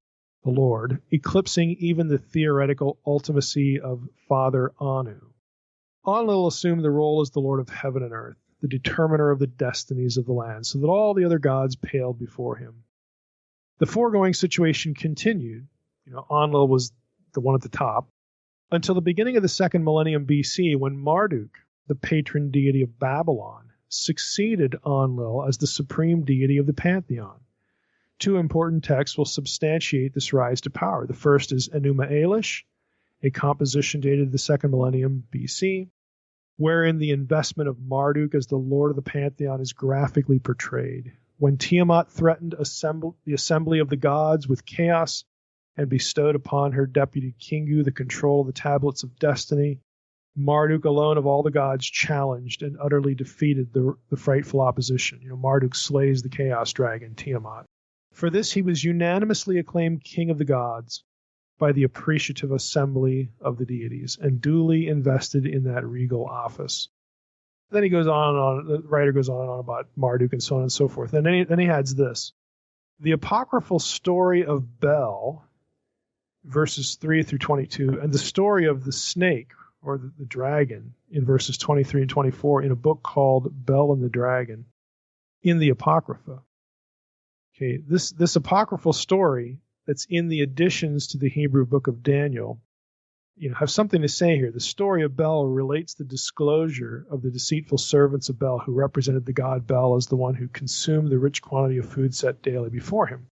the Lord, eclipsing even the theoretical ultimacy of Father Anu. Enlil assumed the role as the Lord of heaven and earth, the determiner of the destinies of the land, so that all the other gods paled before him. The foregoing situation continued. Enlil was the one at the top, until the beginning of the second millennium BC, when Marduk, the patron deity of Babylon, succeeded Enlil as the supreme deity of the pantheon. Two important texts will substantiate this rise to power. The first is Enuma Elish, a composition dated the second millennium BC, wherein the investment of Marduk as the lord of the pantheon is graphically portrayed. When Tiamat threatened the assembly of the gods with chaos and bestowed upon her deputy Kingu the control of the tablets of destiny, Marduk alone of all the gods challenged and utterly defeated the frightful opposition. Marduk slays the chaos dragon, Tiamat. For this he was unanimously acclaimed king of the gods by the appreciative assembly of the deities and duly invested in that regal office. Then he goes on and on, the writer goes on and on about Marduk and so on and so forth. And then he adds this. The apocryphal story of Bel, verses 3 through 22, and the story of the snake, or the dragon, in verses 23 and 24, in a book called Bel and the Dragon, in the Apocrypha. Okay, this apocryphal story that's in the additions to the Hebrew book of Daniel, have something to say here. The story of Bel relates the disclosure of the deceitful servants of Bel, who represented the god Bel as the one who consumed the rich quantity of food set daily before him.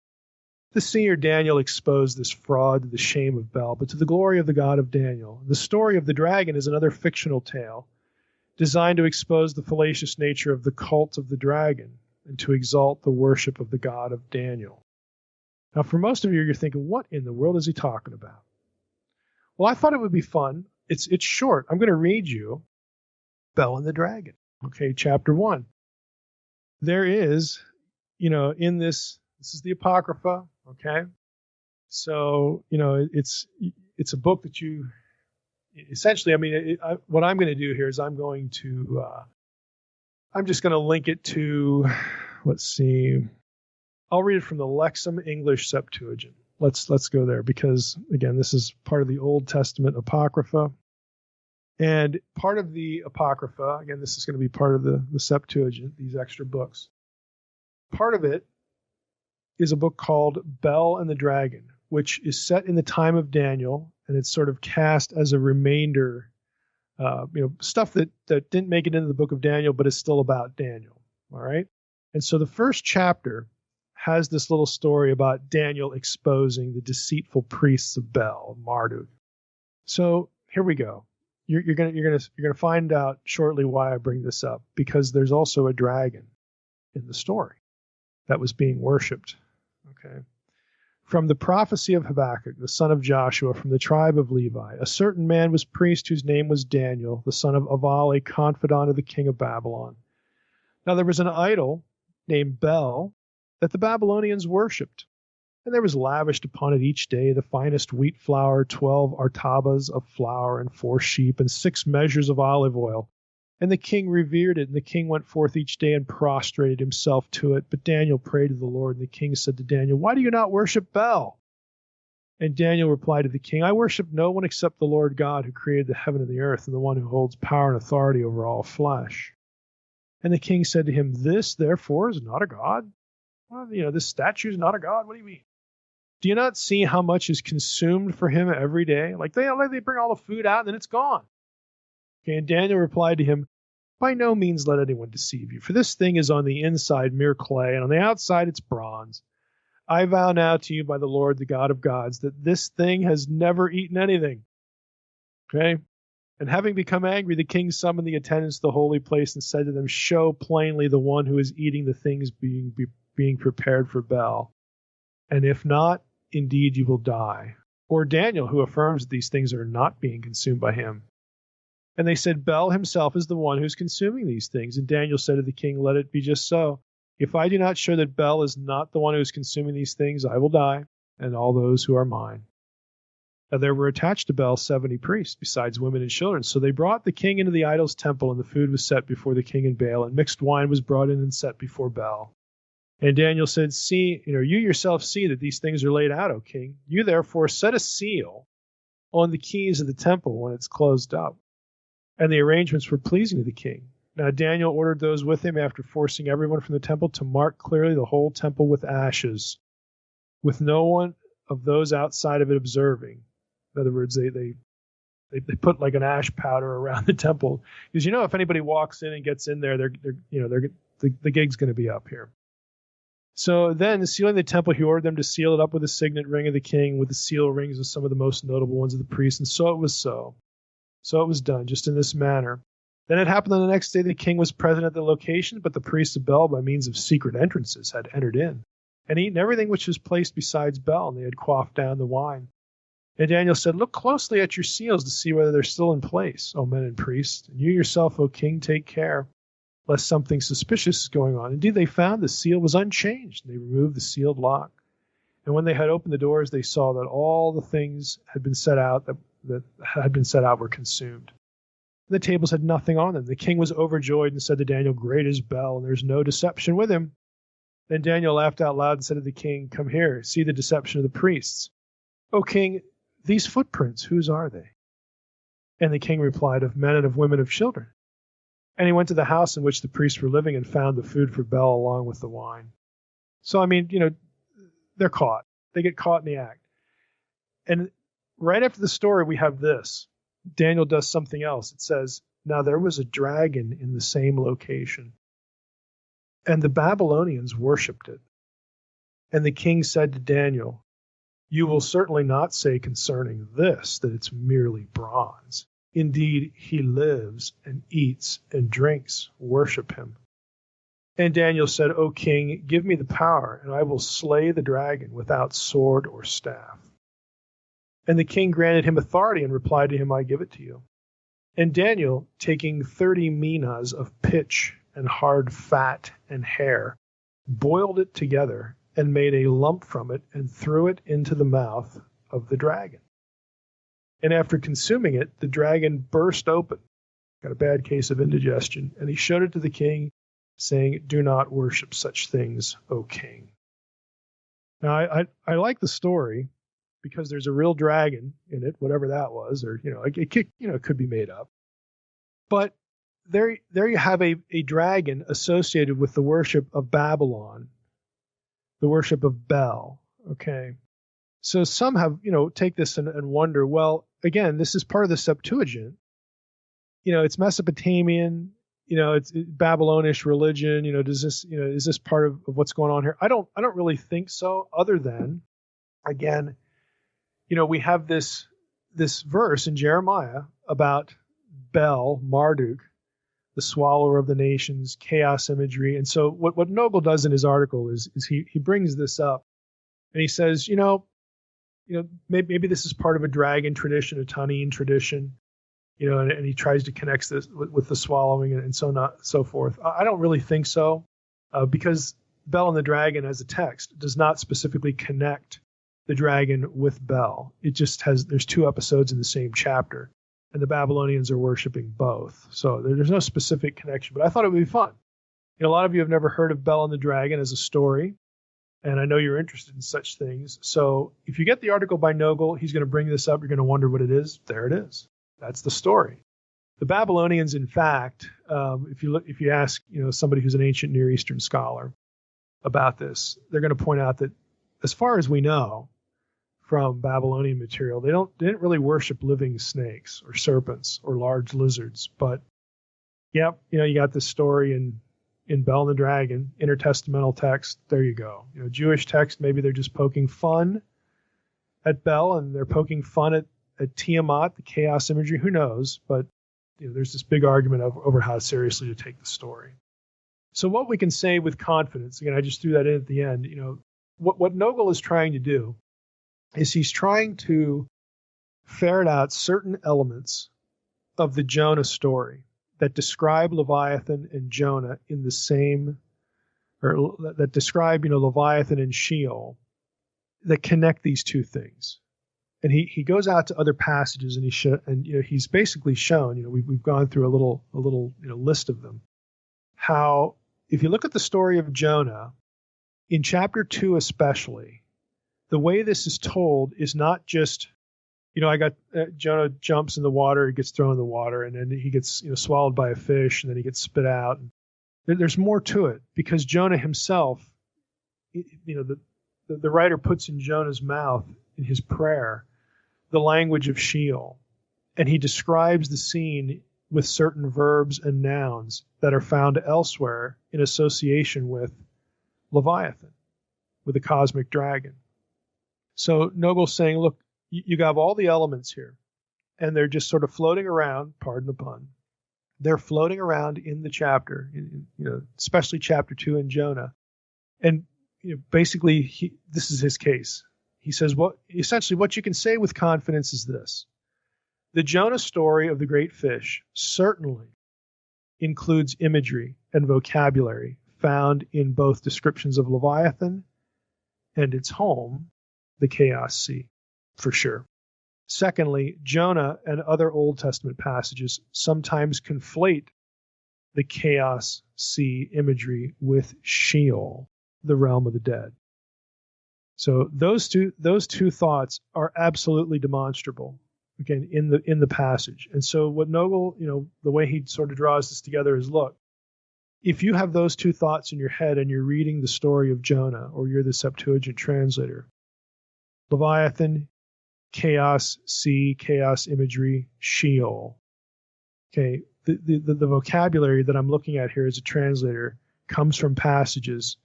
The seer Daniel exposed this fraud to the shame of Bel, but to the glory of the God of Daniel. The story of the dragon is another fictional tale designed to expose the fallacious nature of the cult of the dragon and to exalt the worship of the God of Daniel. Now, for most of you, you're thinking, what in the world is he talking about? Well, I thought it would be fun. It's short. I'm going to read you Bel and the Dragon. Okay, chapter 1. There is, in this is the Apocrypha. Okay, so it's a book that you essentially. What I'm going to do here is I'm just going to link it to. Let's see. I'll read it from the Lexham English Septuagint. let's go there, because again, this is part of the Old Testament Apocrypha. And part of the Apocrypha, again, this is going to be part of the Septuagint, these extra books. Part of it is a book called Bel and the Dragon, which is set in the time of Daniel, and it's sort of cast as a remainder, stuff that didn't make it into the book of Daniel, but is still about Daniel. All right. And so the first chapter has this little story about Daniel exposing the deceitful priests of Bel, Marduk. So here we go. You're gonna find out shortly why I bring this up, because there's also a dragon in the story that was being worshipped. Okay. From the prophecy of Habakkuk, the son of Joshua, from the tribe of Levi, a certain man was priest whose name was Daniel, the son of Aval, a confidant of the king of Babylon. Now there was an idol named Bel that the Babylonians worshipped, and there was lavished upon it each day the finest wheat flour, 12 artabas of flour, and 4 sheep, and 6 measures of olive oil. And the king revered it, and the king went forth each day and prostrated himself to it. But Daniel prayed to the Lord, and the king said to Daniel, "Why do you not worship Bel?" And Daniel replied to the king, "I worship no one except the Lord God, who created the heaven and the earth, and the one who holds power and authority over all flesh." And the king said to him, "This, therefore, is not a god?" Well, this statue is not a god? What do you mean? Do you not see how much is consumed for him every day? Like they bring all the food out and then it's gone. Okay, and Daniel replied to him, "By no means let anyone deceive you, for this thing is on the inside mere clay, and on the outside it's bronze. I vow now to you by the Lord, the God of gods, that this thing has never eaten anything." Okay? And having become angry, the king summoned the attendants to the holy place and said to them, "Show plainly the one who is eating the things being prepared for Bel. And if not, indeed you will die. Or Daniel, who affirms that these things are not being consumed by him." And they said, "Bel himself is the one who is consuming these things." And Daniel said to the king, "Let it be just so. If I do not show that Bel is not the one who is consuming these things, I will die, and all those who are mine." Now there were attached to Bel 70 priests, besides women and children. So they brought the king into the idol's temple, and the food was set before the king and Baal, and mixed wine was brought in and set before Bel. And Daniel said, "See, you yourself see that these things are laid out, O king. You therefore set a seal on the keys of the temple when it's closed up." And the arrangements were pleasing to the king. Now Daniel ordered those with him, after forcing everyone from the temple, to mark clearly the whole temple with ashes, with no one of those outside of it observing. In other words, they put like an ash powder around the temple, because if anybody walks in and gets in there, the gig's going to be up here. So then, sealing the temple, he ordered them to seal it up with the signet ring of the king, with the seal rings of some of the most notable ones of the priests. And so it was so. So it was done, just in this manner. Then it happened on the next day the king was present at the location, but the priests of Bel, by means of secret entrances, had entered in, and eaten everything which was placed besides Bel, and they had quaffed down the wine. And Daniel said, "Look closely at your seals to see whether they're still in place, O men and priests. And you yourself, O king, take care, lest something suspicious is going on." Indeed, they found the seal was unchanged. They removed the sealed lock. And when they had opened the doors, they saw that all the things had been set out that had been set out were consumed. The tables had nothing on them. The king was overjoyed and said to Daniel, "Great is Bel, and there's no deception with him." Then Daniel laughed out loud and said to the king, "Come here, see the deception of the priests." "O king, these footprints, whose are they?" And the king replied, "Of men and of women, of children." And he went to the house in which the priests were living and found the food for Bel along with the wine. So, they're caught. They get caught in the act. And right after the story, we have this. Daniel does something else. It says, "Now there was a dragon in the same location, and the Babylonians worshipped it. And the king said to Daniel, 'You will certainly not say concerning this that it's merely bronze. Indeed, he lives and eats and drinks. Worship him.' And Daniel said, 'O king, give me the power, and I will slay the dragon without sword or staff.' And the king granted him authority and replied to him, 'I give it to you.' And Daniel, taking 30 minas of pitch and hard fat and hair, boiled it together and made a lump from it and threw it into the mouth of the dragon. And after consuming it, the dragon burst open, got a bad case of indigestion, and he showed it to the king, saying, 'Do not worship such things, O king.'" Now, I like the story because there's a real dragon in it, whatever that was, or it could be made up. But there you have a dragon associated with the worship of Babylon, the worship of Bel. Okay, so some have take this and wonder. Well, again, this is part of the Septuagint. It's Mesopotamian. It's Babylonish religion. Does this is this part of what's going on here? I don't really think so. Other than, again, we have this verse in Jeremiah about Bel, Marduk, the swallower of the nations, chaos imagery. And so what Nogel does in his article is he brings this up, and he says, maybe this is part of a dragon tradition, a Tanine tradition, and he tries to connect this with the swallowing and so forth. I don't really think so, because Bel and the dragon as a text does not specifically connect the dragon with Bel. It just there's two episodes in the same chapter, and the Babylonians are worshiping both. So there's no specific connection, but I thought it would be fun. A lot of you have never heard of Bel and the dragon as a story, and I know you're interested in such things. So if you get the article by Nogel, he's going to bring this up. You're going to wonder what it is. There it is. That's the story. The Babylonians, in fact, if you ask somebody who's an ancient Near Eastern scholar about this, they're going to point out that as far as we know from Babylonian material, they didn't really worship living snakes or serpents or large lizards. But you got this story in Bel and the Dragon, intertestamental text. There you go. Jewish text, maybe they're just poking fun at Bel, and they're poking fun at Tiamat, the chaos imagery. Who knows? But there's this big argument over how seriously to take the story. So what we can say with confidence, again, I just threw that in at the end. What Nogel is trying to do is he's trying to ferret out certain elements of the Jonah story that describe Leviathan and Jonah in the same, or that describe Leviathan and Sheol, that connect these two things. And he goes out to other passages, and he's basically shown, we've gone through a little list of them, how if you look at the story of Jonah in chapter 2 especially, the way this is told is not just Jonah jumps in the water, he gets thrown in the water, and then he gets swallowed by a fish, and then he gets spit out. And there's more to it, because Jonah himself, the writer puts in Jonah's mouth in his prayer the language of Sheol, and he describes the scene with certain verbs and nouns that are found elsewhere in association with Leviathan, with the cosmic dragon. So Nogel's saying, look, you have all the elements here, and they're just sort of floating around, pardon the pun. They're floating around in the chapter, especially chapter 2 in Jonah. And basically, this is his case. He says, essentially what you can say with confidence is this. The Jonah story of the great fish certainly includes imagery and vocabulary found in both descriptions of Leviathan and its home, the Chaos Sea, for sure. Secondly, Jonah and other Old Testament passages sometimes conflate the Chaos Sea imagery with Sheol, the realm of the dead. So those two thoughts are absolutely demonstrable, again, in the passage. And so what Nogel, the way he sort of draws this together is, look, if you have those two thoughts in your head and you're reading the story of Jonah, or you're the Septuagint translator, Leviathan, chaos, sea, chaos imagery, Sheol. Okay, the vocabulary that I'm looking at here as a translator comes from passages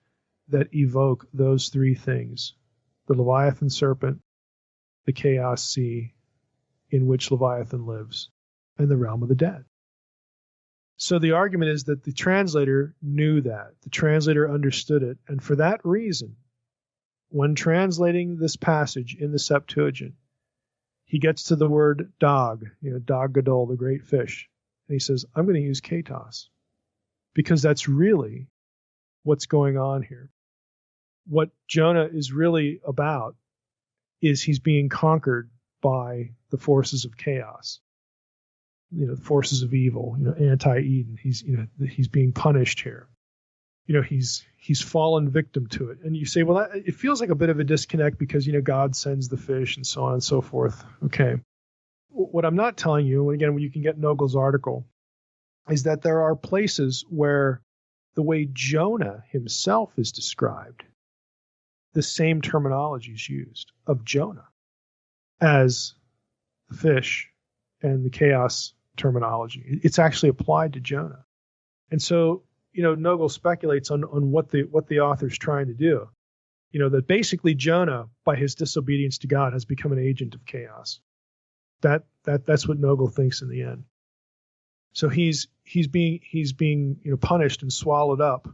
that evoke those three things: the Leviathan serpent, the chaos sea in which Leviathan lives, and the realm of the dead. So the argument is that the translator knew that. The translator understood it. And for that reason, when translating this passage in the Septuagint, he gets to the word dog, dog Gadol, the great fish. And he says, I'm going to use katos, because that's really what's going on here. What Jonah is really about is he's being conquered by the forces of chaos, the forces of evil, anti-Eden. He's being punished here. he's fallen victim to it. And you say, well, it feels like a bit of a disconnect because, God sends the fish and so on and so forth. Okay. What I'm not telling you, and again, when you can get Nogel's article, is that there are places where the way Jonah himself is described, the same terminology is used of Jonah as the fish and the chaos terminology. It's actually applied to Jonah. And so, Nogel speculates on what the author's trying to do. That basically Jonah, by his disobedience to God, has become an agent of chaos. That's what Nogel thinks in the end. So he's being punished and swallowed up,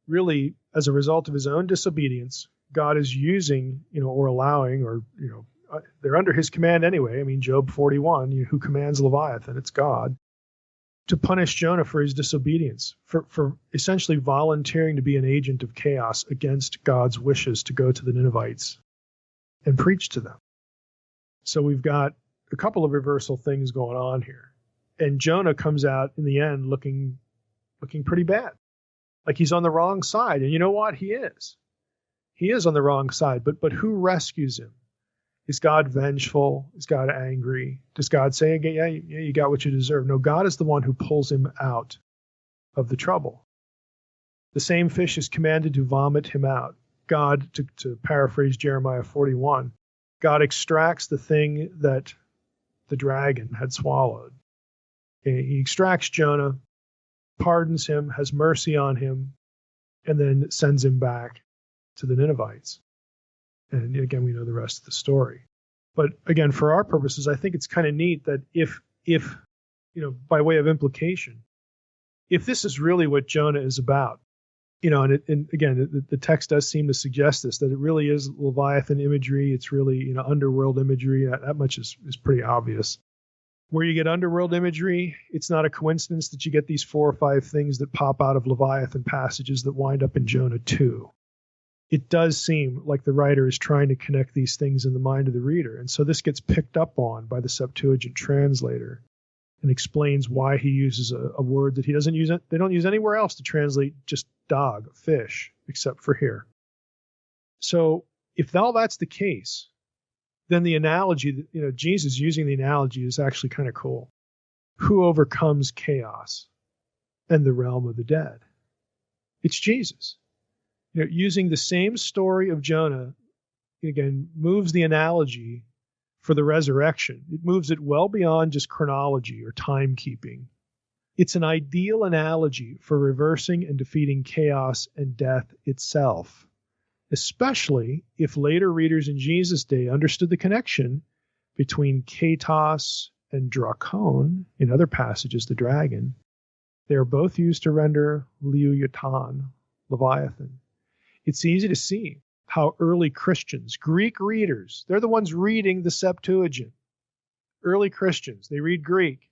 really as a result of his own disobedience. God is using or allowing they're under his command anyway. I mean, Job 41, who commands Leviathan? It's God. To punish Jonah for his disobedience, for essentially volunteering to be an agent of chaos against God's wishes to go to the Ninevites and preach to them. So we've got a couple of reversal things going on here. And Jonah comes out in the end looking pretty bad. Like he's on the wrong side. And you know what? He is. He is on the wrong side. But who rescues him? Is God vengeful? Is God angry? Does God say, yeah, you got what you deserve? No, God is the one who pulls him out of the trouble. The same fish is commanded to vomit him out. God, to paraphrase Jeremiah 41, God extracts the thing that the dragon had swallowed. He extracts Jonah, pardons him, has mercy on him, and then sends him back to the Ninevites. And again, we know the rest of the story. But again, for our purposes, I think it's kind of neat that if by way of implication, if this is really what Jonah is about, and again, the text does seem to suggest this, that it really is Leviathan imagery. It's really, underworld imagery. That much is pretty obvious. Where you get underworld imagery, it's not a coincidence that you get these 4 or 5 things that pop out of Leviathan passages that wind up in Jonah 2. It does seem like the writer is trying to connect these things in the mind of the reader. And so this gets picked up on by the Septuagint translator and explains why he uses a word that he doesn't use. They don't use anywhere else to translate just dog, fish, except for here. So if all that's the case, then the analogy that, Jesus using the analogy is actually kind of cool. Who overcomes chaos and the realm of the dead? It's Jesus. Using the same story of Jonah, again, moves the analogy for the resurrection. It moves it well beyond just chronology or timekeeping. It's an ideal analogy for reversing and defeating chaos and death itself, especially if later readers in Jesus' day understood the connection between Katos and Drakon, in other passages, the dragon. They are both used to render Leviathan, Leviathan. It's easy to see how early Christians, Greek readers, they're the ones reading the Septuagint. Early Christians, they read Greek.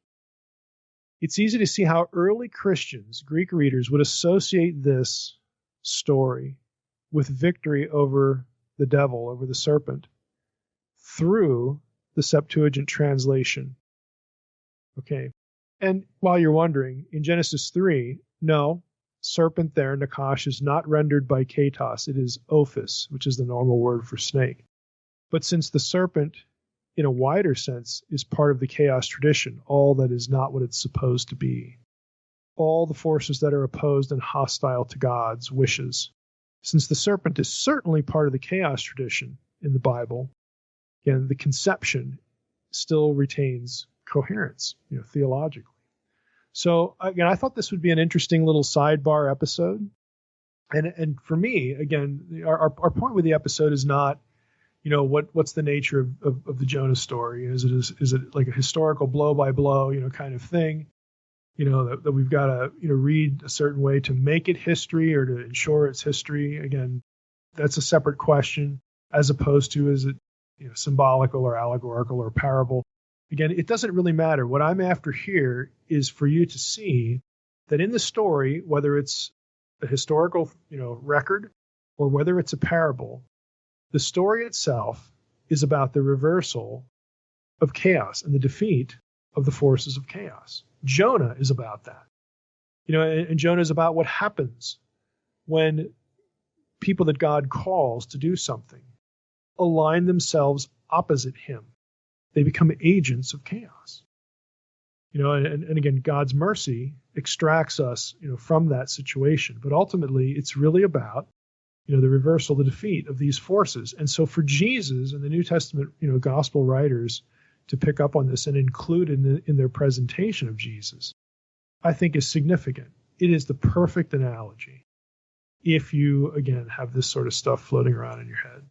It's easy to see how early Christians, Greek readers, would associate this story with victory over the devil, over the serpent, through the Septuagint translation. Okay. And while you're wondering, in Genesis 3, no, serpent there, Nakash, is not rendered by Katos. It is Ophis, which is the normal word for snake. But since the serpent, in a wider sense, is part of the chaos tradition, all that is not what it's supposed to be, all the forces that are opposed and hostile to God's wishes, since the serpent is certainly part of the chaos tradition in the Bible, again, the conception still retains coherence, theologically. So again, I thought this would be an interesting little sidebar episode. And for me, again, our point with the episode is not, what's the nature of the Jonah story? Is it like a historical blow by blow, kind of thing? That we've got to, read a certain way to make it history or to ensure it's history. Again, that's a separate question, as opposed to, is it, symbolical or allegorical or parable? Again, it doesn't really matter. What I'm after here is for you to see that in the story, whether it's a historical, record or whether it's a parable, the story itself is about the reversal of chaos and the defeat of the forces of chaos. Jonah is about that. And Jonah is about what happens when people that God calls to do something align themselves opposite him. They become agents of chaos. And again, God's mercy extracts us, from that situation. But ultimately, it's really about, the reversal, the defeat of these forces. And so for Jesus and the New Testament, gospel writers to pick up on this and include in their presentation of Jesus, I think is significant. It is the perfect analogy if you, again, have this sort of stuff floating around in your head.